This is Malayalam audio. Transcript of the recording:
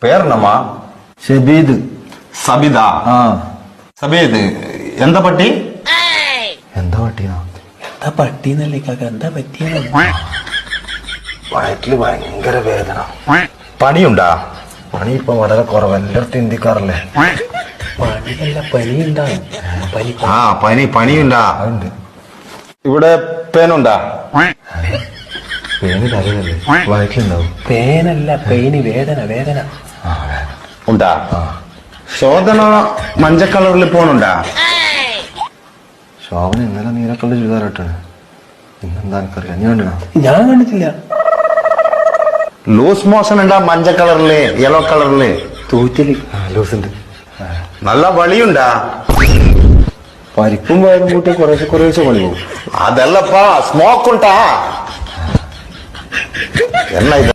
പേരെന്നമ്മാ? ഷബീദ്. സബിത. സബീദ് എന്താ പട്ടി? എന്താ പട്ടിയാ? എന്താ പട്ടിന്നല്ലേ കാക്ക, എന്താ പറ്റിയ? വയറ്റില് ഭയങ്കര വേദന. പണിയുണ്ടാ? പണി ഇപ്പൊ വളരെ കുറവ്, എല്ലായിടത്തും ഇന്ത്യക്കാറല്ലേ. പണിയല്ല, പനിയുണ്ടാവും. പനിയുണ്ടാ? അതുണ്ട്. ഇവിടെ പേനുണ്ടാ? പേന് തലയല്ലേ, വയറ്റിലുണ്ടാവും. പേനല്ല, പെയിന്, വേദന. വേദന ഉണ്ടാ? ശോധന മഞ്ഞ കളറിൽ പോണുണ്ടാ? ശോഭന ഇന്നലെ നീലക്കള്ള ചുരിദാറിട്ടാണ്. ഇന്നെന്താ എനിക്കറിയാം, നീ കണ്ടോ? ഞാൻ കണ്ടിട്ടില്ല. ലൂസ് മോഷൻ ഉണ്ടാ? മഞ്ഞ കളറില്, യെല്ലോ കളറില് തൂറ്റല്. ലൂസ് ഉണ്ട്. നല്ല വളിയുണ്ടാ? പരിപ്പും വയറും കൂട്ടി കുറേശ്ശെ പണി പോകും. അതല്ലപ്പാ, സ്മോക്ക് ഉണ്ടാ? എന്നാ ഇത്?